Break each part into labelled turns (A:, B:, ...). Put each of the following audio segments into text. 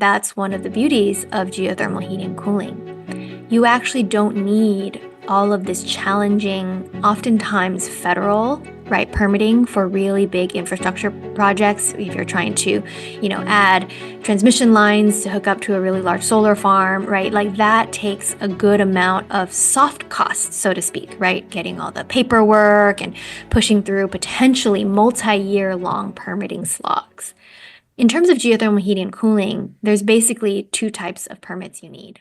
A: That's one of the beauties of geothermal heating and cooling. You actually don't need all of this challenging, oftentimes federal, right, permitting for really big infrastructure projects. If you're trying to, add transmission lines to hook up to a really large solar farm, right, like that takes a good amount of soft costs, so to speak, right, getting all the paperwork and pushing through potentially multi-year long permitting slogs. In terms of geothermal heating and cooling, there's basically two types of permits you need.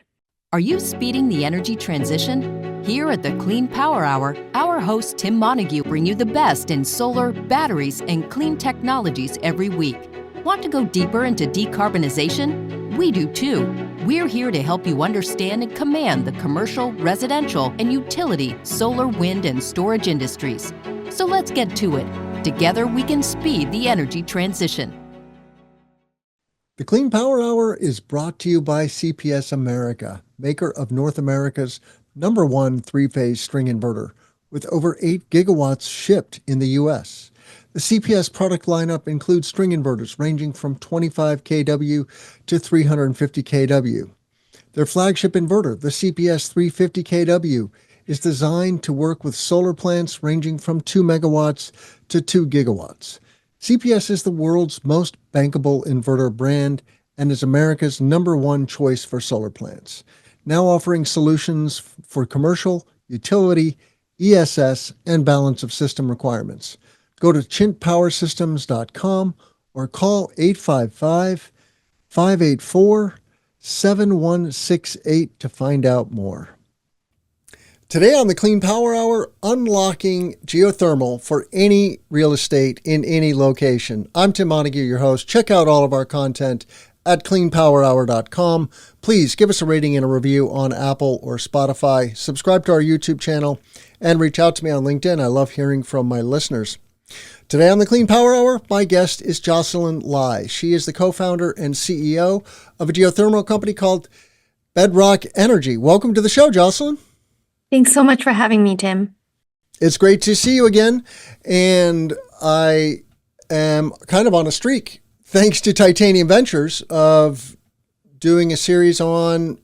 B: Are you speeding the energy transition? Here at the Clean Power Hour, our host Tim Montague bring you the best in solar, batteries, and clean technologies every week. Want to go deeper into decarbonization? We do too. We're here to help you understand and command the commercial, residential, and utility solar, wind, and storage industries. So let's get to it. Together we can speed the energy transition.
C: The Clean Power Hour is brought to you by CPS America, maker of North America's #1 three-phase string inverter, with over 8 gigawatts shipped in the U.S. The CPS product lineup includes string inverters ranging from 25 kW to 350 kW. Their flagship inverter, the CPS 350 kW, is designed to work with solar plants ranging from 2 megawatts to 2 gigawatts. CPS is the world's most bankable inverter brand and is America's #1 choice for solar plants, now offering solutions for commercial, utility, ESS, and balance of system requirements. Go to chintpowersystems.com or call 855-584-7168 to find out more. Today on the Clean Power Hour, unlocking geothermal for any real estate in any location. I'm Tim Montague, your host. Check out all of our content at cleanpowerhour.com. Please give us a rating and a review on Apple or Spotify. Subscribe to our YouTube channel and reach out to me on LinkedIn. I love hearing from my listeners. Today on the Clean Power Hour, my guest is Joselyn Lai. She is the co-founder and CEO of a geothermal company called Bedrock Energy. Welcome to the show, Joselyn.
A: Thanks so much for having me, Tim.
C: It's great to see you again. And I am kind of on a streak, thanks to Titanium Ventures, of doing a series on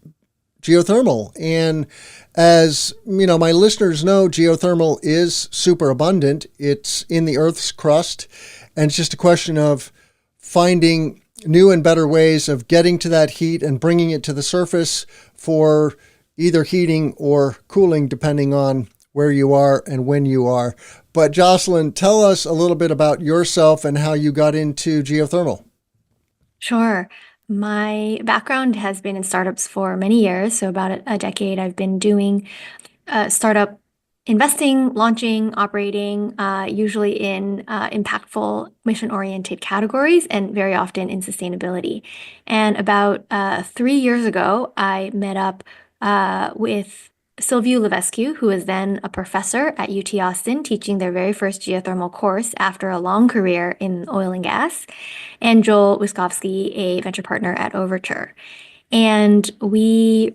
C: geothermal. And as you know, my listeners know, geothermal is super abundant. It's in the Earth's crust. And it's just a question of finding new and better ways of getting to that heat and bringing it to the surface for either heating or cooling, depending on where you are and when you are. But Joselyn, tell us a little bit about yourself and how you got into geothermal.
A: Sure. My background has been in startups for many years. So about a decade, I've been doing startup investing, launching, operating, usually in impactful, mission-oriented categories, and very often in sustainability. And about 3 years ago, I met up with Sylvia Levesque, who was then a professor at UT Austin, teaching their very first geothermal course after a long career in oil and gas, and Joel Wiskovsky, a venture partner at Overture. And we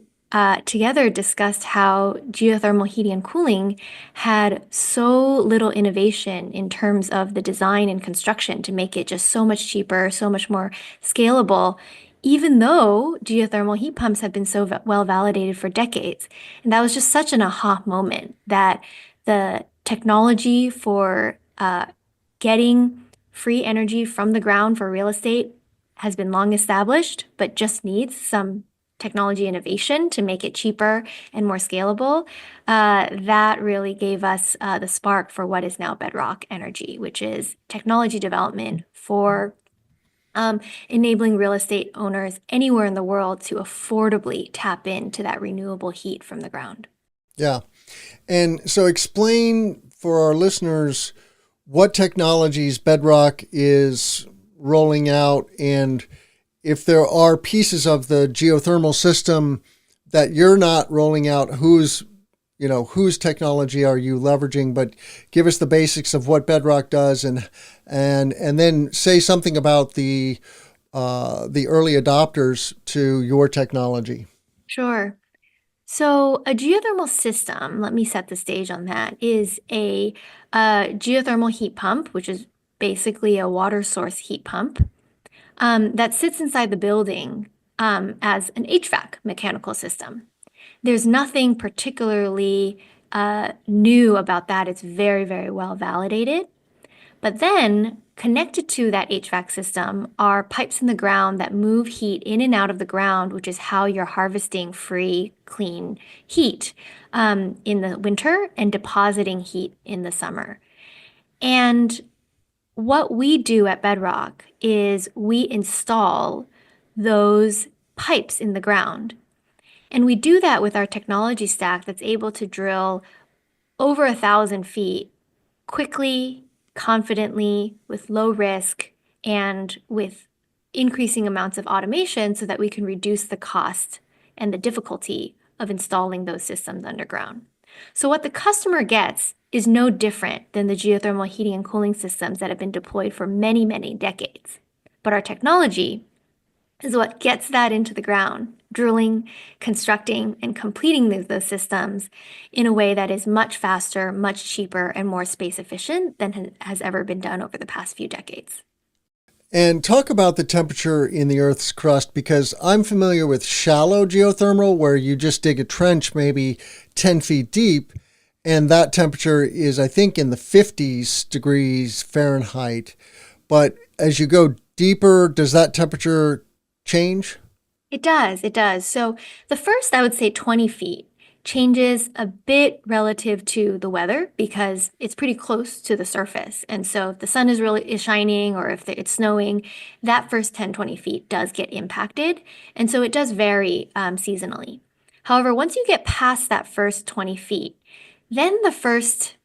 A: together discussed how geothermal heating and cooling had so little innovation in terms of the design and construction to make it just so much cheaper, so much more scalable, even though geothermal heat pumps have been so well validated for decades. And that was just such an aha moment that the technology for getting free energy from the ground for real estate has been long established, but just needs some technology innovation to make it cheaper and more scalable. That really gave us the spark for what is now Bedrock Energy, which is technology development for enabling real estate owners anywhere in the world to affordably tap into that renewable heat from the ground.
C: Yeah. And so explain for our listeners what technologies Bedrock is rolling out, and if there are pieces of the geothermal system that you're not rolling out, whose technology are you leveraging? But give us the basics of what Bedrock does, and then say something about the early adopters to your technology.
A: Sure. So a geothermal system, let me set the stage on that, is a geothermal heat pump, which is basically a water source heat pump that sits inside the building as an HVAC mechanical system. There's nothing particularly new about that. It's very, very well validated. But then connected to that HVAC system are pipes in the ground that move heat in and out of the ground, which is how you're harvesting free, clean heat in the winter and depositing heat in the summer. And what we do at Bedrock is we install those pipes in the ground. And we do that with our technology stack that's able to drill over 1,000 feet quickly, confidently, with low risk, and with increasing amounts of automation so that we can reduce the cost and the difficulty of installing those systems underground. So what the customer gets is no different than the geothermal heating and cooling systems that have been deployed for many, many decades. But our technology is what gets that into the ground, drilling, constructing, and completing those systems in a way that is much faster, much cheaper, and more space efficient than has ever been done over the past few decades.
C: And talk about the temperature in the Earth's crust, because I'm familiar with shallow geothermal where you just dig a trench maybe 10 feet deep, and that temperature is, I think, in the 50s degrees Fahrenheit. But as you go deeper, does that temperature change?
A: It does, it does. So the first, I would say 20 feet changes a bit relative to the weather because it's pretty close to the surface. And so if the sun is shining or if it's snowing, that first 10, 20 feet does get impacted. And so it does vary seasonally. However, once you get past that first 20 feet, then the first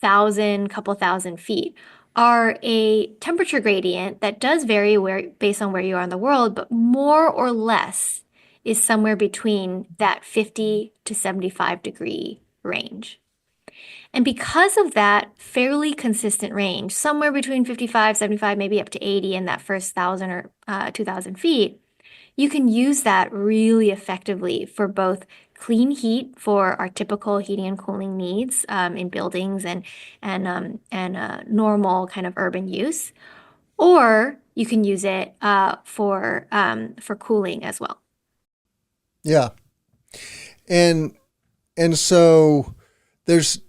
A: couple thousand feet are a temperature gradient that does vary based on where you are in the world, but more or less is somewhere between that 50 to 75 degree range. And because of that fairly consistent range, somewhere between 55, 75, maybe up to 80 in that first 1,000 or 2,000 feet, you can use that really effectively for both clean heat for our typical heating and cooling needs in buildings and normal kind of urban use, or you can use it for cooling as well.
C: Yeah. And so there's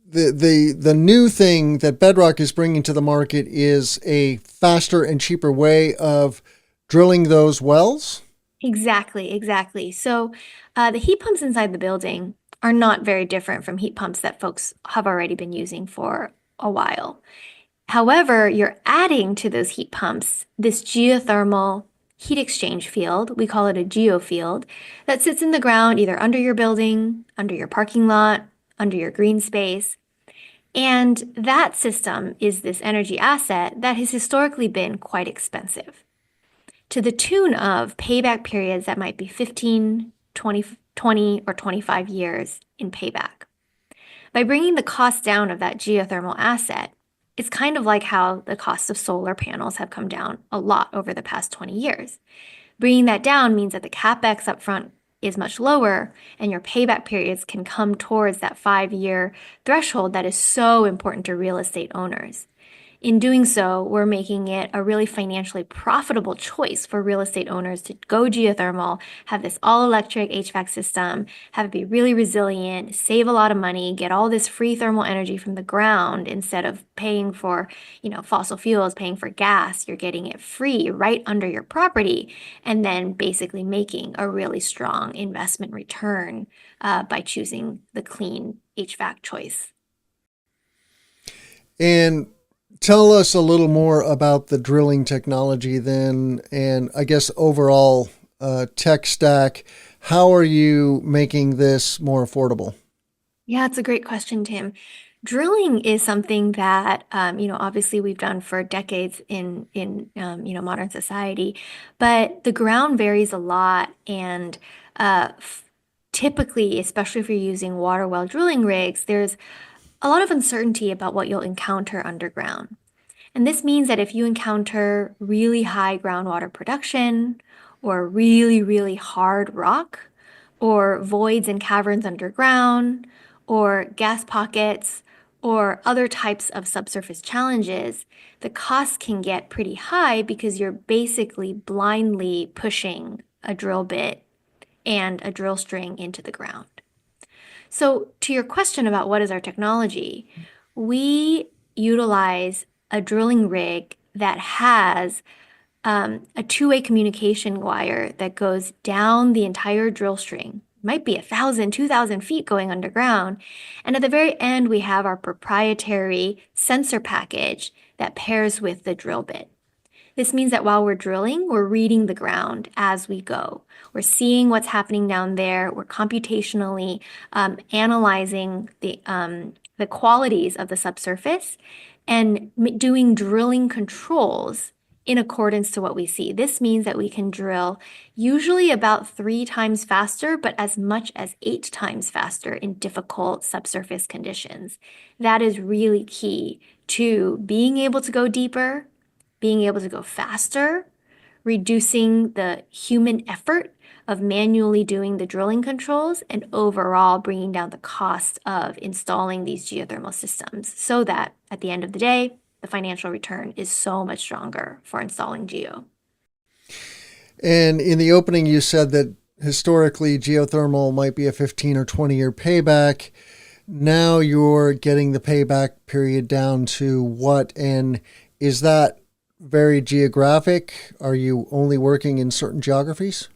C: the new thing that Bedrock is bringing to the market is a faster and cheaper way of drilling those wells.
A: Exactly, exactly. So the heat pumps inside the building are not very different from heat pumps that folks have already been using for a while. However, you're adding to those heat pumps this geothermal heat exchange field, we call it a geofield, that sits in the ground either under your building, under your parking lot, under your green space. And that system is this energy asset that has historically been quite expensive, to the tune of payback periods that might be 15, 20, or 25 years in payback. By bringing the cost down of that geothermal asset, it's kind of like how the cost of solar panels have come down a lot over the past 20 years. Bringing that down means that the capex upfront is much lower and your payback periods can come towards that 5-year threshold that is so important to real estate owners. In doing so, we're making it a really financially profitable choice for real estate owners to go geothermal, have this all-electric HVAC system, have it be really resilient, save a lot of money, get all this free thermal energy from the ground instead of paying for, fossil fuels, paying for gas. You're getting it free right under your property, and then basically making a really strong investment return by choosing the clean HVAC choice.
C: And tell us a little more about the drilling technology then, and I guess overall tech stack. How are you making this more affordable?
A: Yeah, it's a great question, Tim. Drilling is something that obviously we've done for decades in modern society, but the ground varies a lot, and typically, especially if you're using water well drilling rigs, there's a lot of uncertainty about what you'll encounter underground. And this means that if you encounter really high groundwater production or really, really hard rock or voids and caverns underground or gas pockets or other types of subsurface challenges, the cost can get pretty high because you're basically blindly pushing a drill bit and a drill string into the ground. So, to your question about what is our technology, we utilize a drilling rig that has a two-way communication wire that goes down the entire drill string. Might be 1,000, 2,000 feet going underground. And at the very end, we have our proprietary sensor package that pairs with the drill bit. This means that while we're drilling, we're reading the ground as we go. We're seeing what's happening down there. We're computationally analyzing the qualities of the subsurface and doing drilling controls in accordance to what we see. This means that we can drill usually about 3 times faster, but as much as 8 times faster in difficult subsurface conditions. That is really key to being able to go deeper, being able to go faster, reducing the human effort of manually doing the drilling controls, and overall bringing down the cost of installing these geothermal systems so that at the end of the day, the financial return is so much stronger for installing geo.
C: And in the opening, you said that historically geothermal might be a 15 or 20-year payback. Now you're getting the payback period down to what? And is that very geographic? Are you only working in certain geographies?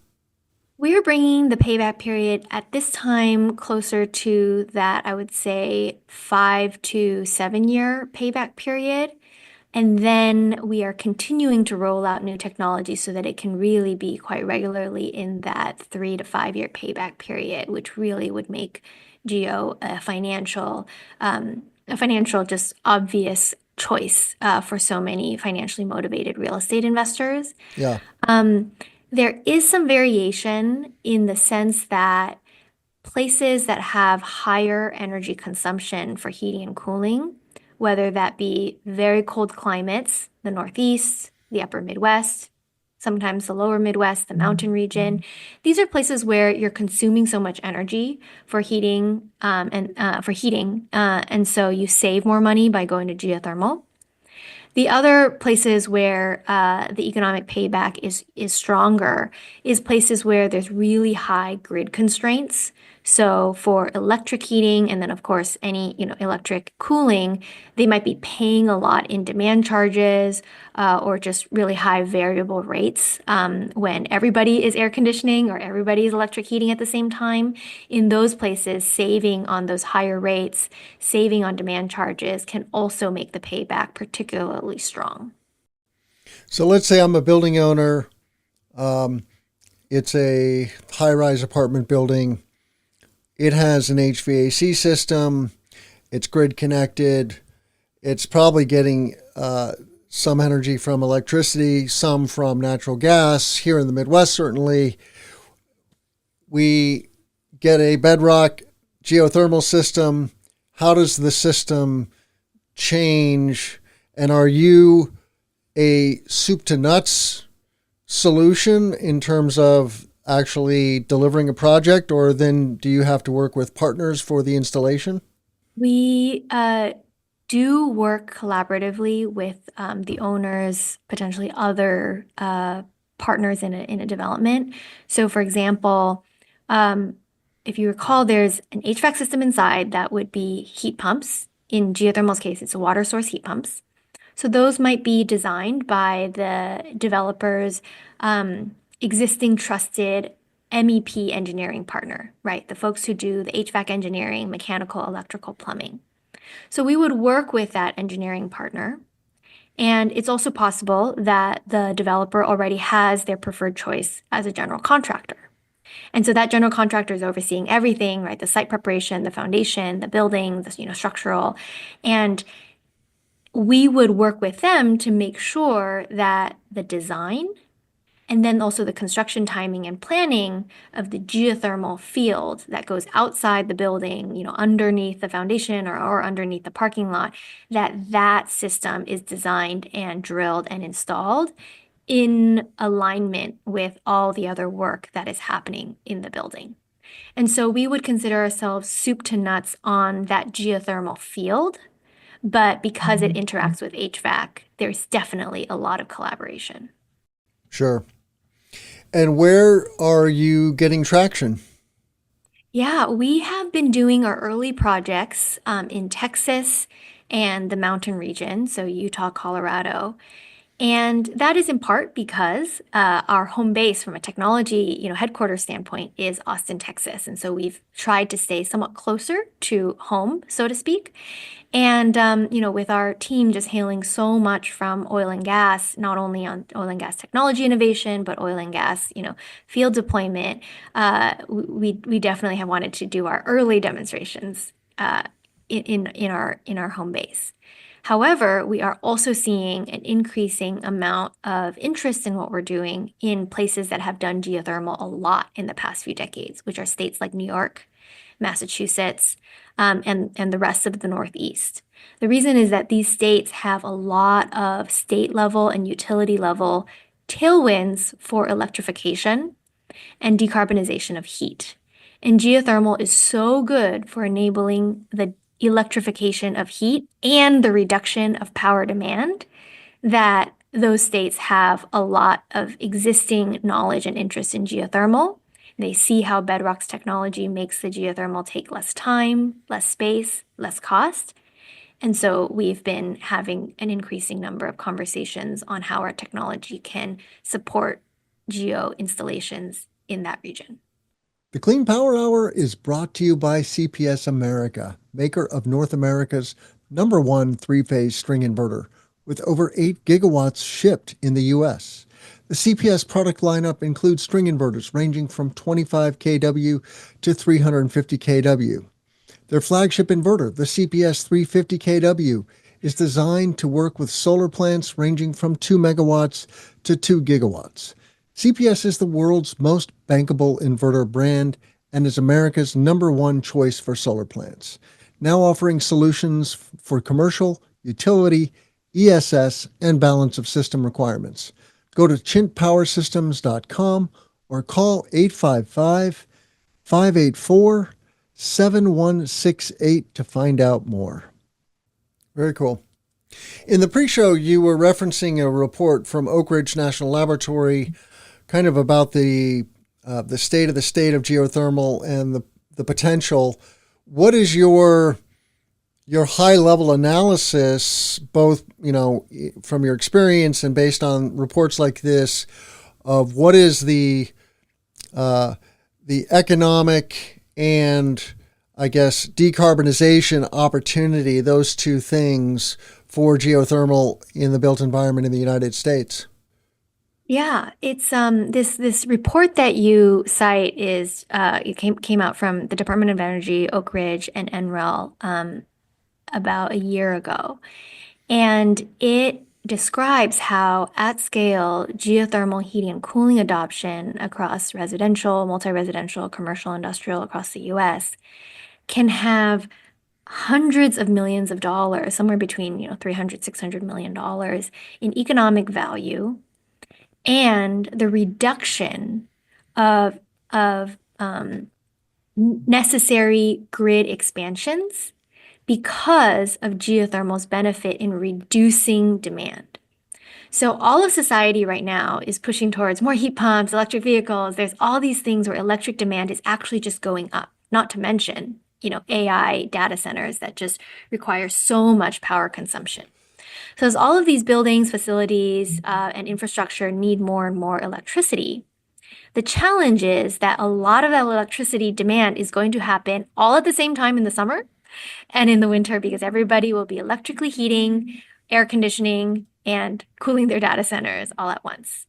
A: We're bringing the payback period at this time closer to that, I would say 5 to 7 year payback period. And then we are continuing to roll out new technology so that it can really be quite regularly in that 3 to 5 year payback period, which really would make geo a financial just obvious choice for so many financially motivated real estate investors.
C: Yeah.
A: Um, there is some variation in the sense that places that have higher energy consumption for heating and cooling, whether that be very cold climates, the Northeast, the upper Midwest, sometimes the lower Midwest, the mountain region. These are places where you're consuming so much energy for heating and so you save more money by going to geothermal. The other places where the economic payback is stronger is places where there's really high grid constraints. So for electric heating and then of course any electric cooling, they might be paying a lot in demand charges or just really high variable rates when everybody is air conditioning or everybody is electric heating at the same time. In those places, saving on those higher rates, saving on demand charges can also make the payback particularly strong.
C: So let's say I'm a building owner. It's a high-rise apartment building. It has an HVAC system. It's grid connected. It's probably getting some energy from electricity, some from natural gas. Here in the Midwest, certainly, we get a Bedrock geothermal system. How does the system change? And are you a soup to nuts solution in terms of actually delivering a project, or then do you have to work with partners for the installation?
A: We do work collaboratively with the owners, potentially other partners in a development. So, for example, if you recall, there's an HVAC system inside that would be heat pumps. In geothermal's case, it's a water source heat pumps. So those might be designed by the developer's existing trusted MEP engineering partner, right? The folks who do the HVAC engineering, mechanical, electrical, plumbing. So we would work with that engineering partner. And it's also possible that the developer already has their preferred choice as a general contractor. And so that general contractor is overseeing everything, right? The site preparation, the foundation, the building, the structural. And we would work with them to make sure that the design and then also the construction timing and planning of the geothermal field that goes outside the building, underneath the foundation or underneath the parking lot, that system is designed and drilled and installed in alignment with all the other work that is happening in the building. And so we would consider ourselves soup to nuts on that geothermal field, but because it interacts with HVAC, there's definitely a lot of collaboration.
C: Sure. And where are you getting traction?
A: Yeah, we have been doing our early projects in Texas and the mountain region, so Utah, Colorado. And that is in part because our home base from a technology, headquarters standpoint is Austin, Texas. And so we've tried to stay somewhat closer to home, so to speak. And, with our team just hailing so much from oil and gas, not only on oil and gas technology innovation, but oil and gas, field deployment, we definitely have wanted to do our early demonstrations in our home base. However, we are also seeing an increasing amount of interest in what we're doing in places that have done geothermal a lot in the past few decades, which are states like New York, Massachusetts, and the rest of the Northeast. The reason is that these states have a lot of state level and utility level tailwinds for electrification and decarbonization of heat. And geothermal is so good for enabling the electrification of heat and the reduction of power demand that those states have a lot of existing knowledge and interest in geothermal. They see how Bedrock's technology makes the geothermal take less time, less space, less cost. And so we've been having an increasing number of conversations on how our technology can support geo installations in that region.
C: The Clean Power Hour is brought to you by CPS America, maker of North America's number one three-phase string inverter, with over 8 gigawatts shipped in the U.S. The CPS product lineup includes string inverters ranging from 25 kW to 350 kW. Their flagship inverter, the CPS 350 kW, is designed to work with solar plants ranging from 2 megawatts to 2 gigawatts. CPS is the world's most bankable inverter brand and is America's number one choice for solar plants, now offering solutions for commercial, utility, ESS, and balance of system requirements. Go to chintpowersystems.com or call 855 584 7168 to find out more. Very cool. In the pre-show, you were referencing a report from Oak Ridge National Laboratory, kind of about the state of geothermal and the potential. What is your high level analysis, both from your experience and based on reports like this, of what is the economic and, I guess, decarbonization opportunity, those two things, for geothermal in the built environment in the United States?
A: Yeah, it's this report that you cite is it came out from the Department of Energy, Oak Ridge, and NREL about a year ago, and it describes how at scale geothermal heating and cooling adoption across residential, multi-residential, commercial, industrial across the U.S. can have hundreds of millions of dollars, somewhere between 300, $600 million in economic value and the reduction of necessary grid expansions because of geothermal's benefit in reducing demand. So all of society right now is pushing towards more heat pumps, electric vehicles. There's all these things where electric demand is actually just going up, not to mention, AI data centers that just require so much power consumption. So as all of these buildings, facilities, and infrastructure need more and more electricity, the challenge is that a lot of that electricity demand is going to happen all at the same time in the summer and in the winter because everybody will be electrically heating, air conditioning, and cooling their data centers all at once.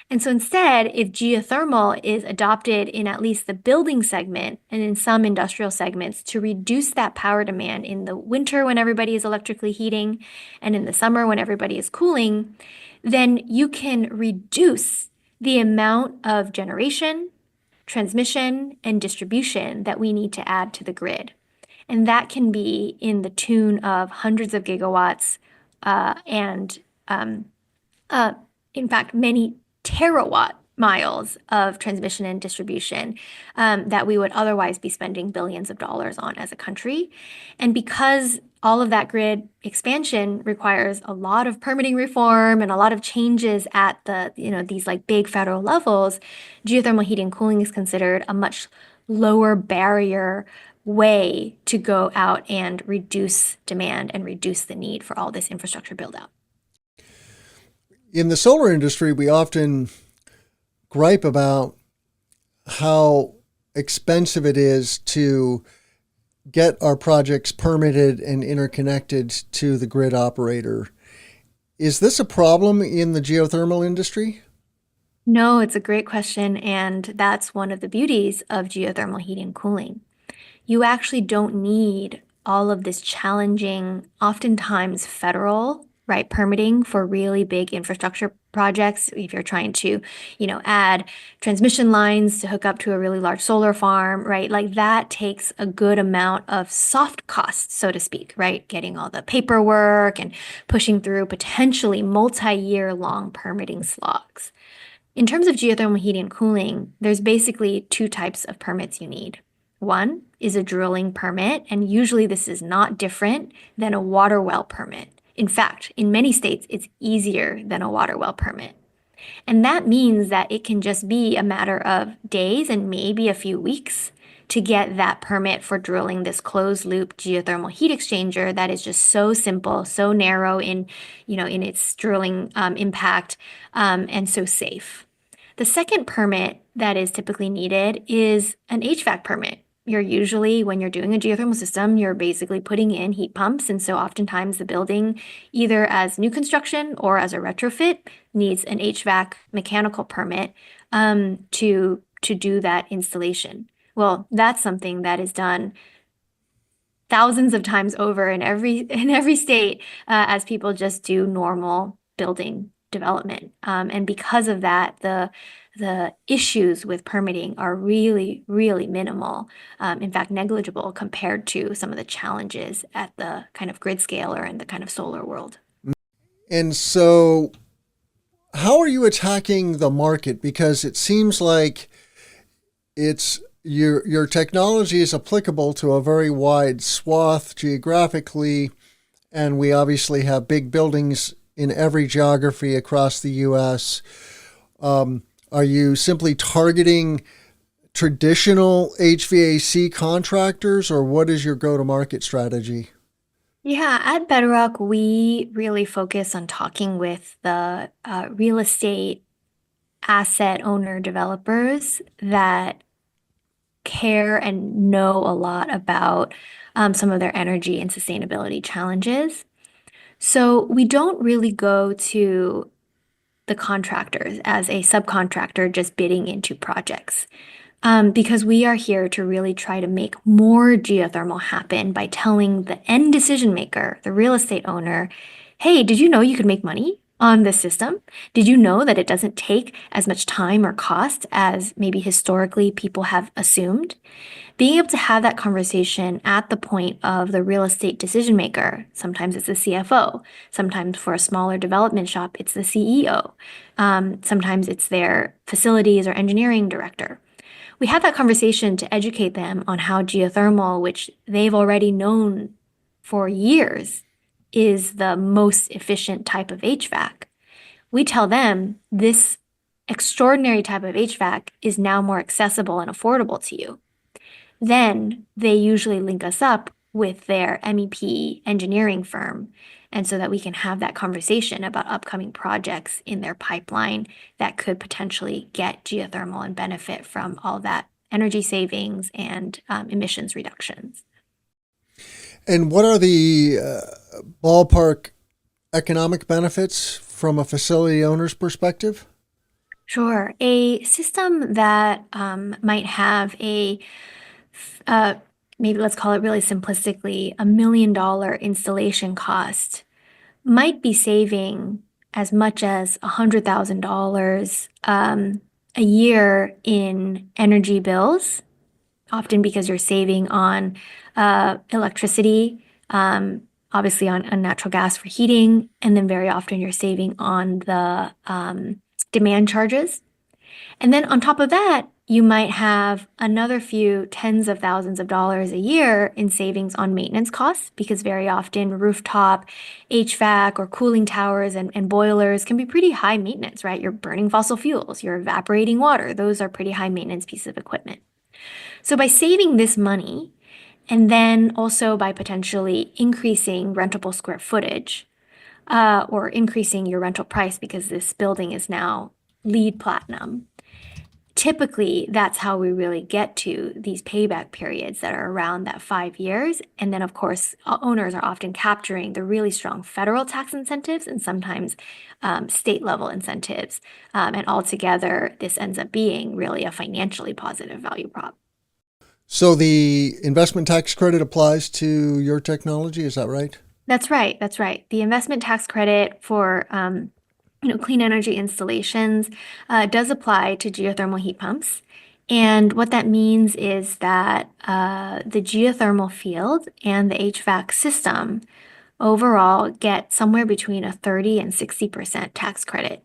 A: And so instead, if geothermal is adopted in at least the building segment and in some industrial segments to reduce that power demand in the winter when everybody is electrically heating and in the summer when everybody is cooling, then you can reduce the amount of generation, transmission, and distribution that we need to add to the grid. And that can be in the tune of hundreds of gigawatts and in fact, many terawatt miles of transmission and distribution that we would otherwise be spending billions of dollars on as a country. And because all of that grid expansion requires a lot of permitting reform and a lot of changes at these like big federal levels, geothermal heating and cooling is considered a much lower barrier way to go out and reduce demand and reduce the need for all this infrastructure build out.
C: In the solar industry, we often gripe about how expensive it is to get our projects permitted and interconnected to the grid operator. Is this a problem in the geothermal industry?
A: No, it's a great question. And that's one of the beauties of geothermal heating and cooling. You actually don't need all of this challenging, oftentimes federal, right, permitting for really big infrastructure projects. If you're trying to, add transmission lines to hook up to a really large solar farm, right? Like that takes a good amount of soft costs, so to speak, right? Getting all the paperwork and pushing through potentially multi-year long permitting slogs. In terms of geothermal heating and cooling, there's basically two types of permits you need. One is a drilling permit, and usually this is not different than a water well permit. In fact, in many states, it's easier than a water well permit. And that means that it can just be a matter of days and maybe a few weeks to get that permit for drilling this closed loop geothermal heat exchanger that is just so simple, so narrow in its drilling impact, and so safe. The second permit that is typically needed is an HVAC permit. When you're doing a geothermal system, you're basically putting in heat pumps. And so oftentimes the building, either as new construction or as a retrofit, needs an HVAC mechanical permit to do that installation. Well, that's something that is done thousands of times over in every state as people just do normal building development. And because of that, the issues with permitting are really, really minimal. In fact, negligible compared to some of the challenges at the kind of grid scale or in the kind of solar world.
C: And so, how are you attacking the market? Because it seems like it's your technology is applicable to a very wide swath geographically, and we obviously have big buildings in every geography across the U.S. Are you simply targeting traditional HVAC contractors, or what is your go-to-market strategy?
A: Yeah, at Bedrock, we really focus on talking with the real estate asset owner developers that care and know a lot about some of their energy and sustainability challenges. So we don't really go to the contractors as a subcontractor just bidding into projects. Because we are here to really try to make more geothermal happen by telling the end decision maker, the real estate owner, hey, did you know you could make money on this system? Did you know that it doesn't take as much time or cost as maybe historically people have assumed? Being able to have that conversation at the point of the real estate decision maker, sometimes it's the CFO, sometimes for a smaller development shop, it's the CEO, sometimes it's their facilities or engineering director. We have that conversation to educate them on how geothermal, which they've already known for years, is the most efficient type of HVAC. We tell them this extraordinary type of HVAC is now more accessible and affordable to you. Then they usually link us up with their MEP engineering firm. And so that we can have that conversation about upcoming projects in their pipeline that could potentially get geothermal and benefit from all that energy savings and emissions reductions.
C: And what are the ballpark economic benefits from a facility owner's perspective?
A: Sure. A system that might have maybe let's call it really simplistically, $1 million installation cost might be saving as much as $100,000 a year in energy bills, often because you're saving on electricity, obviously on natural gas for heating, and then very often you're saving on the demand charges. And then on top of that, you might have another few tens of thousands of dollars a year in savings on maintenance costs because very often rooftop HVAC or cooling towers and boilers can be pretty high maintenance, right? You're burning fossil fuels, you're evaporating water. Those are pretty high maintenance pieces of equipment. So by saving this money, and then also by potentially increasing rentable square footage, or increasing your rental price because this building is now LEED Platinum. Typically, that's how we really get to these payback periods that are around that 5 years. And then, of course, owners are often capturing the really strong federal tax incentives and sometimes state level incentives. And altogether, this ends up being really a financially positive value prop.
C: So the investment tax credit applies to your technology, is that right?
A: That's right. That's right. The investment tax credit for clean energy installations does apply to geothermal heat pumps. And what that means is that the geothermal field and the HVAC system overall get somewhere between a 30 and 60% tax credit.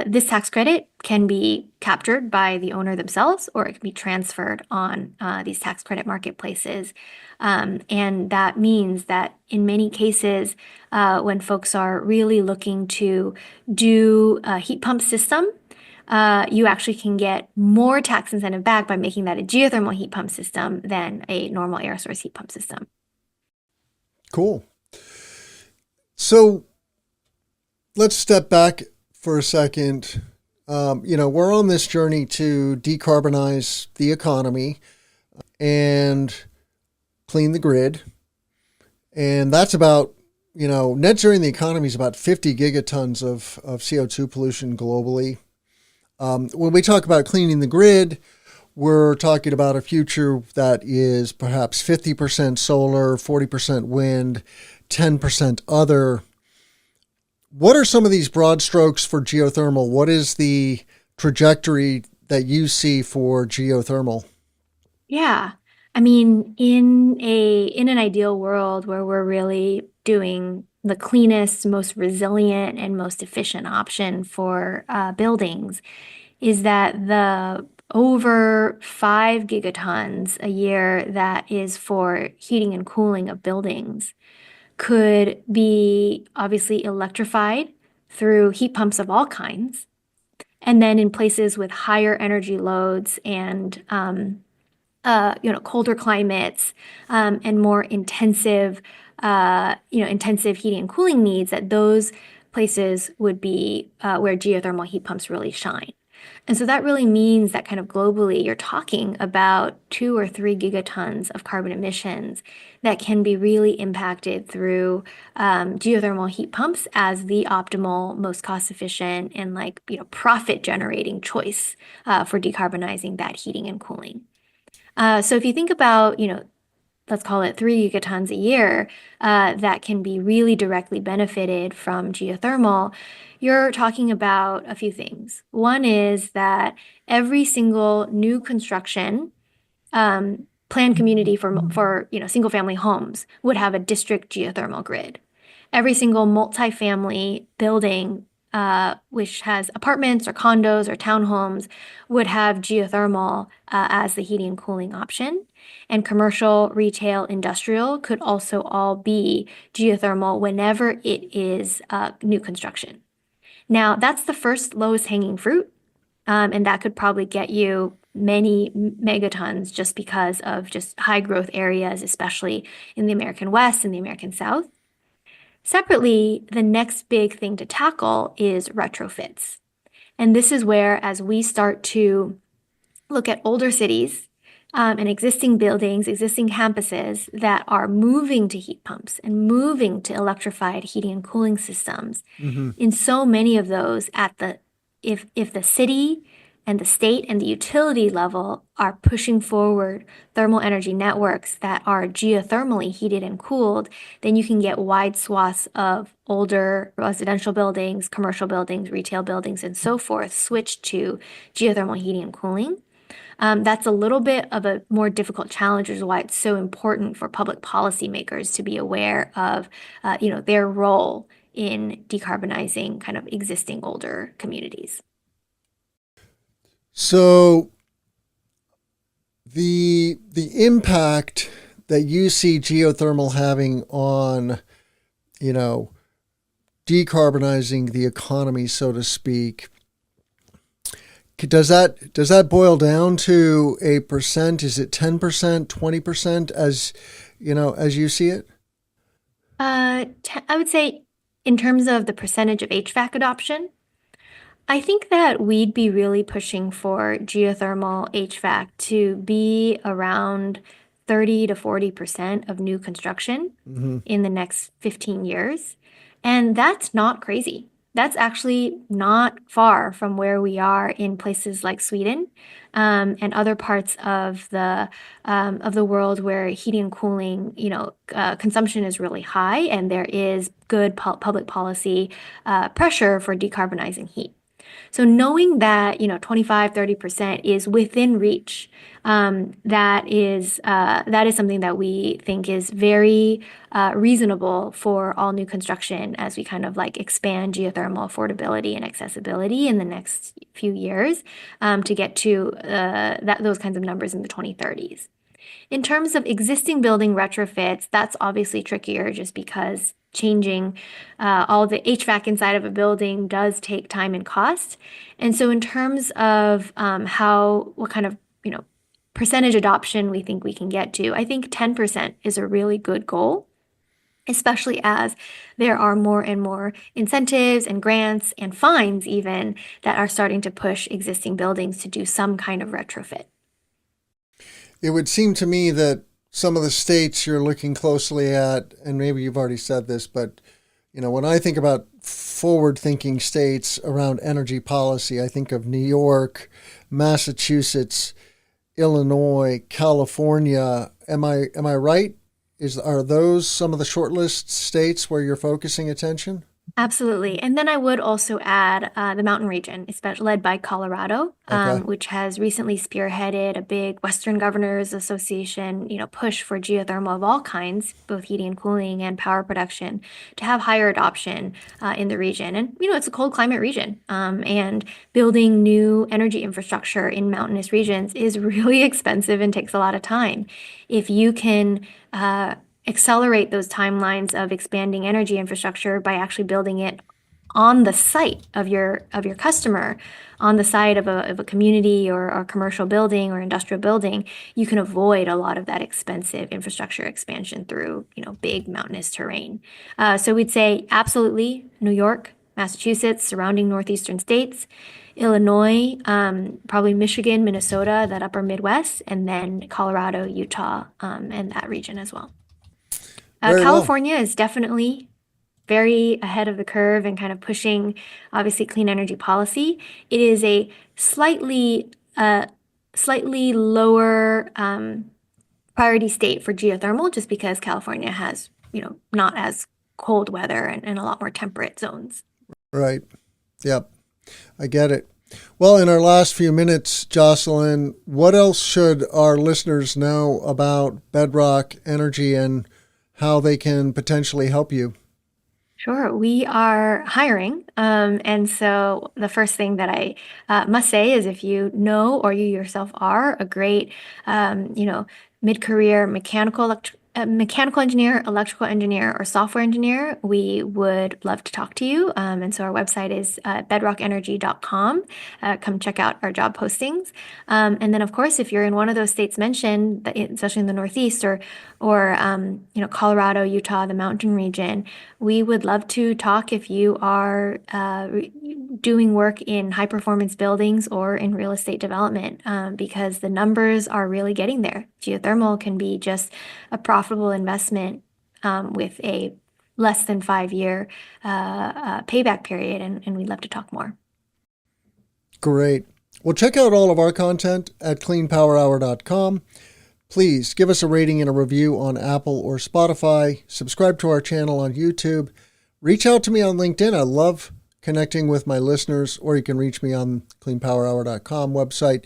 A: This tax credit can be captured by the owner themselves, or it can be transferred on these tax credit marketplaces. And that means that in many cases, when folks are really looking to do a heat pump system, you actually can get more tax incentive back by making that a geothermal heat pump system than a normal air source heat pump system.
C: Cool. So let's step back for a second. We're on this journey to decarbonize the economy and clean the grid. And that's about, net zero in the economy is about 50 gigatons of CO2 pollution globally. When we talk about cleaning the grid, we're talking about a future that is perhaps 50% solar, 40% wind, 10% other. What are some of these broad strokes for geothermal? What is the trajectory that you see for geothermal?
A: Yeah. I mean, in an ideal world where we're really doing the cleanest, most resilient, and most efficient option for buildings, is that the over 5 gigatons a year that is for heating and cooling of buildings could be obviously electrified through heat pumps of all kinds. And then in places with higher energy loads and colder climates, and more intensive heating and cooling needs, that those places would be where geothermal heat pumps really shine. And so that really means that kind of globally, you're talking about 2 or 3 gigatons of carbon emissions that can be really impacted through geothermal heat pumps as the optimal, most cost efficient, and profit generating choice for decarbonizing that heating and cooling. So if you think about, let's call it 3 gigatons a year, that can be really directly benefited from geothermal, you're talking about a few things. One is that every single new construction, planned community for single family homes would have a district geothermal grid. Every single multifamily building, which has apartments or condos or townhomes, would have geothermal as the heating and cooling option. And commercial, retail, industrial could also all be geothermal whenever it is new construction. Now, that's the first lowest hanging fruit, and that could probably get you many megatons just because of just high growth areas, especially in the American West and the American South. Separately, the next big thing to tackle is retrofits. And this is where, as we start to look at older cities and existing buildings, existing campuses that are moving to heat pumps and moving to electrified heating and cooling systems,
C: Mm-hmm.
A: in so many of those if the city and the state and the utility level are pushing forward thermal energy networks that are geothermally heated and cooled, then you can get wide swaths of older residential buildings, commercial buildings, retail buildings, and so forth switch to geothermal heating and cooling. That's a little bit of a more difficult challenge, which is why it's so important for public policymakers to be aware of, their role in decarbonizing kind of existing older communities.
C: So the impact that you see geothermal having on, you know, decarbonizing the economy, so to speak, does that boil down to a percent? Is it 10%, 20% as as you see it?
A: I would say in terms of the percentage of HVAC adoption, I think that we'd be really pushing for geothermal HVAC to be around 30 to 40% of new construction
C: Hmm.
A: in the next 15 years. And that's not crazy. That's actually not far from where we are in places like Sweden, and other parts of the world where heating and cooling, consumption is really high, and there is good public policy pressure for decarbonizing heat. So knowing that, 25, 30% is within reach, that is something that we think is very reasonable for all new construction as we kind of like expand geothermal affordability and accessibility in the next few years, to get to those kinds of numbers in the 2030s. In terms of existing building retrofits, that's obviously trickier just because changing all the HVAC inside of a building does take time and cost. And so, in terms of what kind of percentage adoption we think we can get to, I think 10% is a really good goal, especially as there are more and more incentives and grants and fines even that are starting to push existing buildings to do some kind of retrofit.
C: It would seem to me that some of the states you're looking closely at, and maybe you've already said this, but when I think about forward-thinking states around energy policy, I think of New York, Massachusetts, Illinois, California. Am I right? Are those some of the shortlist states where you're focusing attention?
A: Absolutely. And then I would also add the mountain region, especially led by Colorado,
C: Okay.
A: which has recently spearheaded a big Western Governors Association, push for geothermal of all kinds, both heating and cooling and power production, to have higher adoption in the region. And, it's a cold climate region, and building new energy infrastructure in mountainous regions is really expensive and takes a lot of time. If you can accelerate those timelines of expanding energy infrastructure by actually building it on the site of your customer, on the site of a community or a commercial building or industrial building, you can avoid a lot of that expensive infrastructure expansion through, big mountainous terrain. So we'd say absolutely New York, Massachusetts, surrounding northeastern states, Illinois, probably Michigan, Minnesota, that upper Midwest, and then Colorado, Utah, and that region as well.
C: Very well.
A: California is definitely very ahead of the curve and kind of pushing, obviously, clean energy policy. It is a slightly lower priority state for geothermal, just because California has, not as cold weather and a lot more temperate zones.
C: Right. Yep. I get it. Well, in our last few minutes, Jocelyn, what else should our listeners know about Bedrock Energy and how they can potentially help you?
A: Sure, we are hiring. And so the first thing that I must say is if you know or you yourself are a great, mid-career mechanical engineer, electrical engineer, or software engineer, we would love to talk to you. And so our website is bedrockenergy.com. Come check out our job postings. And then, of course, if you're in one of those states mentioned, especially in the Northeast or Colorado, Utah, the mountain region, we would love to talk if you are doing work in high performance buildings or in real estate development, because the numbers are really getting there. Geothermal can be just a profitable investment with a less than 5 year payback period, and we'd love to talk more.
C: Great. Well, check out all of our content at cleanpowerhour.com. Please give us a rating and a review on Apple or Spotify. Subscribe to our channel on YouTube. Reach out to me on LinkedIn. I love connecting with my listeners, or you can reach me on cleanpowerhour.com website.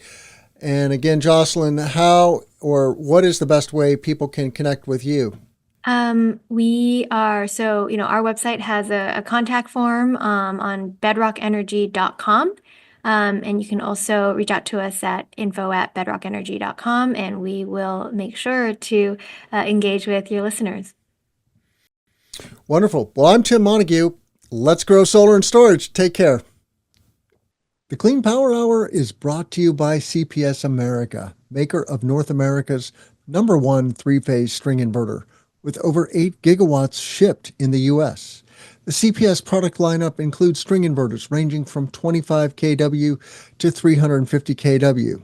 C: And again, Jocelyn, how or what is the best way people can connect with you?
A: Our website has a contact form on bedrockenergy.com. And you can also reach out to us at info@bedrockenergy.com, and we will make sure to engage with your listeners.
C: Wonderful. Well, I'm Tim Montague. Let's grow solar and storage. Take care. The Clean Power Hour is brought to you by CPS America, maker of North America's #1 three-phase string inverter, with over 8 gigawatts shipped in the U.S. The CPS product lineup includes string inverters ranging from 25 kW to 350 kW.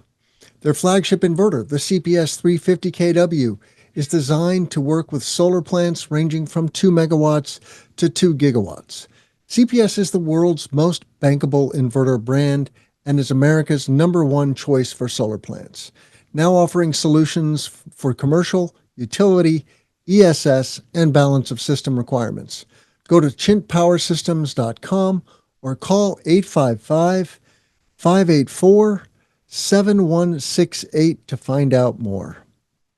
C: Their flagship inverter, the CPS 350 kW, is designed to work with solar plants ranging from 2 megawatts to 2 gigawatts. CPS is the world's most bankable inverter brand and is America's #1 choice for solar plants, now offering solutions for commercial, utility, ESS, and balance of system requirements. Go to chintpowersystems.com or call 855-584-7168 to find out more.